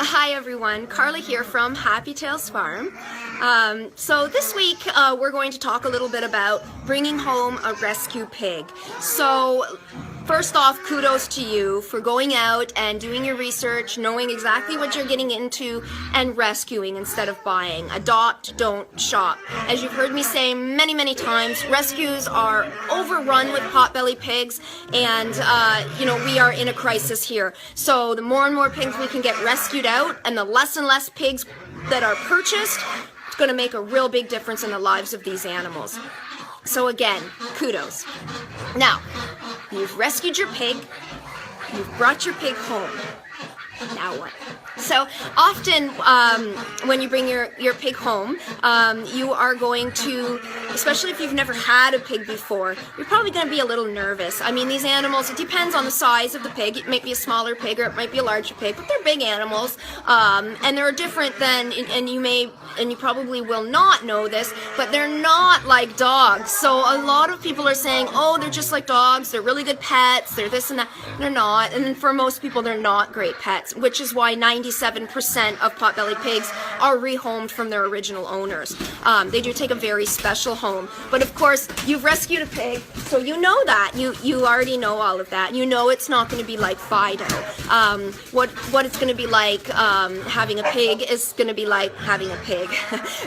Hi everyone, Carla here from Happy Tales Farm. So this week we're going to talk a little bit about bringing home a rescue pig. So first off, kudos to you for going out and doing your research, knowing exactly what you're getting into, and rescuing instead of buying. Adopt, don't shop. As you've heard me say many times, rescues are overrun with potbelly pigs, and we are in a crisis here. So the more and more pigs we can get rescued out, and the less and less pigs that are purchased, it's going to make a real big difference in the lives of these animals. So again, kudos. Now, you've rescued your pig, you've brought your pig home. Now what? So often when you bring your pig home, you are going to, especially if you've never had a pig before, you're probably going to be a little nervous. I mean, these animals, it depends on the size of the pig. It might be a smaller pig or it might be a larger pig, but they're big animals, and they're different than, and you probably will not know this, but they're not like dogs. So a lot of people are saying, oh, they're just like dogs, they're really good pets, they're this and that. They're not, and for most people, they're not great pets, which is why 97% of potbelly pigs are rehomed from their original owners. They do take a very special home. But of course, you've rescued a pig, so you know that. You already know all of that. You know it's not going to be like Fido. What it's going to be like having a pig is going to be like having a pig.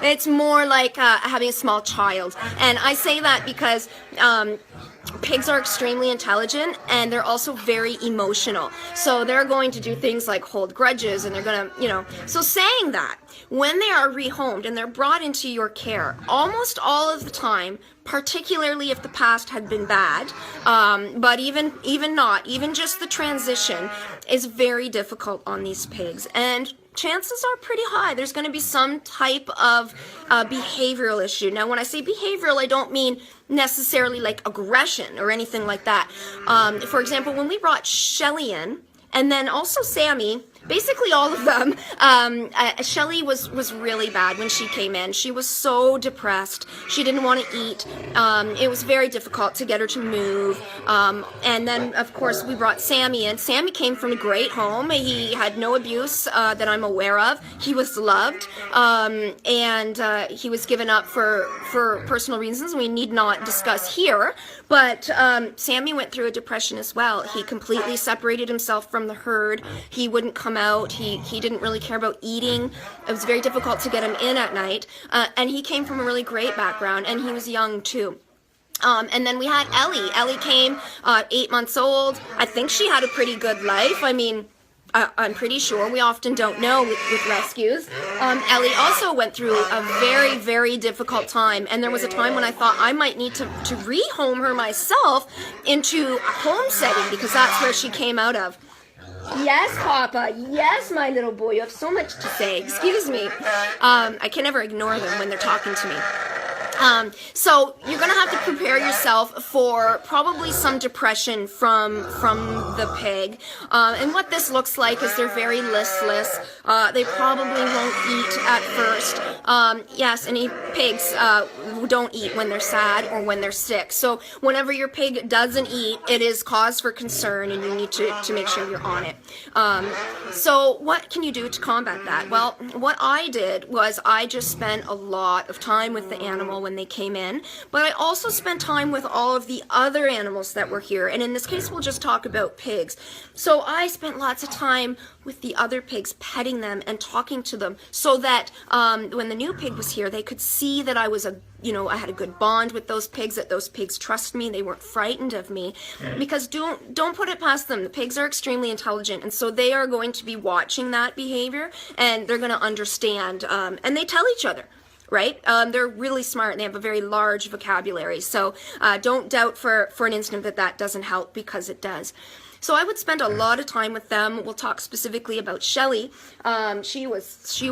It's more like having a small child. And I say that because pigs are extremely intelligent, and they're also very emotional. So they're going to do things like hold grudges, and they're going to, So saying that, when they are rehomed and they're brought into your care, almost all of the time, particularly if the past had been bad, but even not, even just the transition is very difficult on these pigs. And chances are pretty high there's going to be some type of behavioral issue. Now, when I say behavioral, I don't mean necessarily like aggression or anything like that. For example, when we brought Shelly in, and then also Sammy, basically all of them, Shelly was really bad when she came in. She was so depressed. She didn't want to eat. It was very difficult to get her to move. And then, of course, we brought Sammy in. Sammy came from a great home. He had no abuse that I'm aware of. He was loved. And he was given up for personal reasons we need not discuss here. But Sammy went through a depression as well. He completely separated himself from the herd. He wouldn't come out. He didn't really care about eating. It was very difficult to get him in at night. And he came from a really great background, and he was young too. And then we had Ellie. Ellie came 8 months old. I think she had a pretty good life. I mean, I'm pretty sure. We often don't know with rescues. Ellie also went through a very difficult time, and there was a time when I thought I might need to rehome her myself into a home setting, because that's where she came out of. Yes, Papa. Yes, my little boy. You have so much to say. Excuse me. I can never ignore them when they're talking to me. So you're going to have to prepare yourself for probably some depression from the pig. And what this looks like is they're very listless. They probably won't eat at first. Yes, any pigs don't eat when they're sad or when they're sick. So whenever your pig doesn't eat, it is cause for concern, and you need to make sure you're on it. So what can you do to combat that? Well, what I did was I just spent a lot of time with the animal when they came in, but I also spent time with all of the other animals that were here, and in this case we'll just talk about pigs. So I spent lots of time with the other pigs, petting them and talking to them, so that when the new pig was here, they could see that I was I had a good bond with those pigs, that those pigs trust me, they weren't frightened of me. Because don't put it past them. The pigs are extremely intelligent, and so they are going to be watching that behavior, and they're going to understand, and they tell each other. Right? They're really smart, and they have a very large vocabulary. So don't doubt for an instant that doesn't help, because it does. So I would spend a lot of time with them. We'll talk specifically about Shelly. She was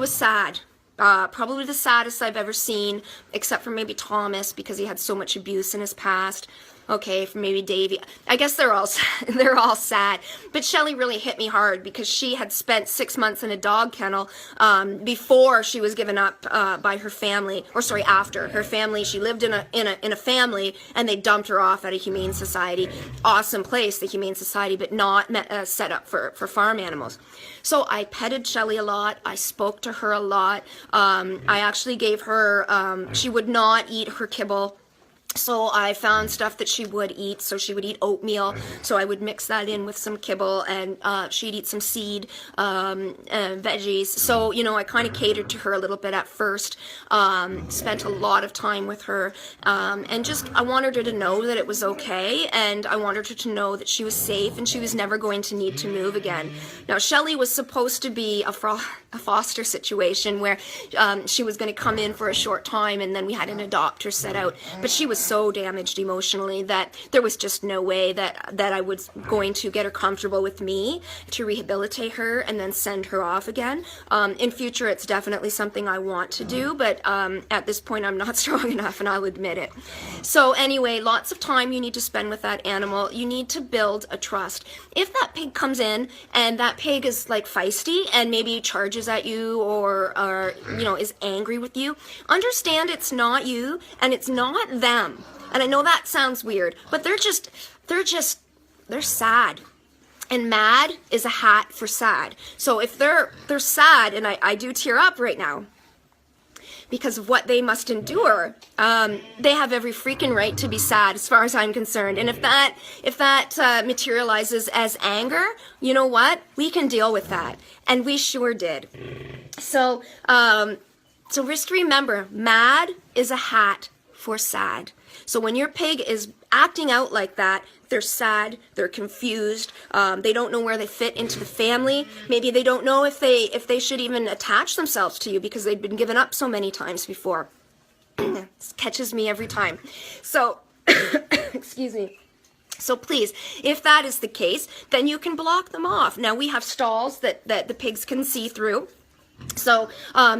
sad. Probably the saddest I've ever seen, except for maybe Thomas, because he had so much abuse in his past. okay, for maybe Davy. I guess they're all sad. But Shelly really hit me hard because she had spent 6 months in a dog kennel before she was given up by her family, or sorry, after her family. She lived in a family, and they dumped her off at a humane society. Awesome place, the Humane Society, but not set up for farm animals. So I petted Shelly a lot. I spoke to her a lot. I actually gave her, she would not eat her kibble. So I found stuff that she would eat. So she would eat oatmeal. So I would mix that in with some kibble, and she'd eat some seed veggies. So, you know, I kind of catered to her a little bit at first. Spent a lot of time with her. And just, I wanted her to know that it was okay. And I wanted her to know that she was safe and she was never going to need to move again. Now, Shelly was supposed to be a foster situation where she was going to come in for a short time, and then we had an adopter set out. But she was so damaged emotionally that there was just no way that I was going to get her comfortable with me to rehabilitate her and then send her off again. In future, it's definitely something I want to do, but at this point, I'm not strong enough, and I'll admit it. So anyway, lots of time you need to spend with that animal. You need to build a trust. If that pig comes in and that pig is like feisty and maybe charges at you or you know, is angry with you, understand it's not you and it's not them. And I know that sounds weird, but they're sad. And mad is a hat for sad. So if they're sad, and I do tear up right now because of what they must endure, they have every freaking right to be sad as far as I'm concerned. And if that materializes as anger, you know what? We can deal with that. And we sure did. So just remember, mad is a hat for sad. So when your pig is acting out like that, they're sad, they're confused, they don't know where they fit into the family. Maybe they don't know if they should even attach themselves to you because they've been given up so many times before. This catches me every time. So, excuse me. So please, if that is the case, then you can block them off. Now we have stalls that the pigs can see through. So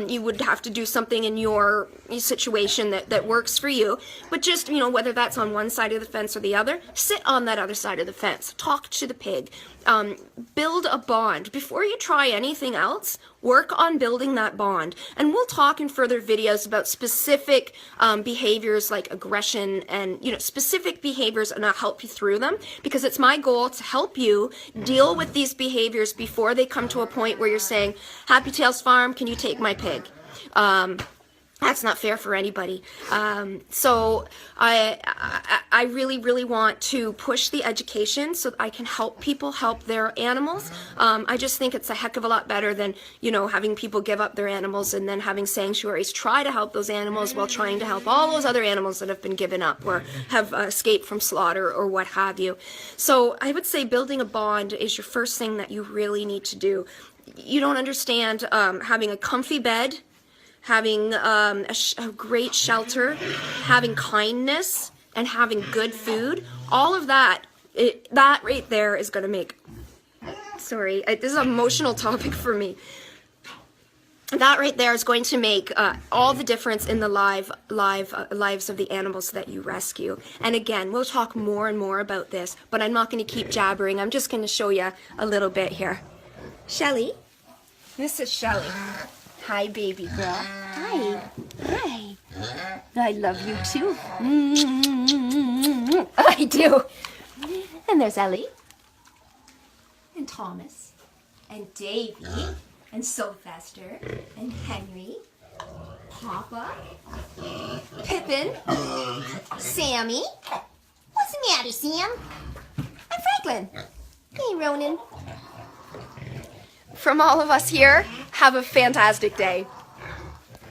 you would have to do something in your situation that works for you. But just, you know, whether that's on one side of the fence or the other, sit on that other side of the fence. Talk to the pig. Build a bond. Before you try anything else, work on building that bond. And we'll talk in further videos about specific behaviors like aggression and, you know, specific behaviors, and I'll help you through them because it's my goal to help you deal with these behaviors before they come to a point where you're saying, Happy Tails Farm, can you take my pig? That's not fair for anybody. So I really, really want to push the education so that I can help people help their animals. I just think it's a heck of a lot better than, you know, having people give up their animals and then having sanctuaries try to help those animals while trying to help all those other animals that have been given up or have escaped from slaughter or what have you. So I would say building a bond is your first thing that you really need to do. You don't understand having a comfy bed, having a great shelter, having kindness, and having good food. All of that, that right there is going to make, sorry, this is an emotional topic for me. That right there is going to make all the difference in the lives of the animals that you rescue. And again, we'll talk more and more about this, but I'm not going to keep jabbering. I'm just going to show you a little bit here. Shelly, this is Shelly. Hi, baby girl. Hi. Hi. I love you too. I do. And there's Ellie. And Thomas. And Davy. And Sylvester. And Henry. Papa. Pippin. Sammy. What's the matter, Sam? And Franklin. Hey, Ronan. From all of us here, have a fantastic day.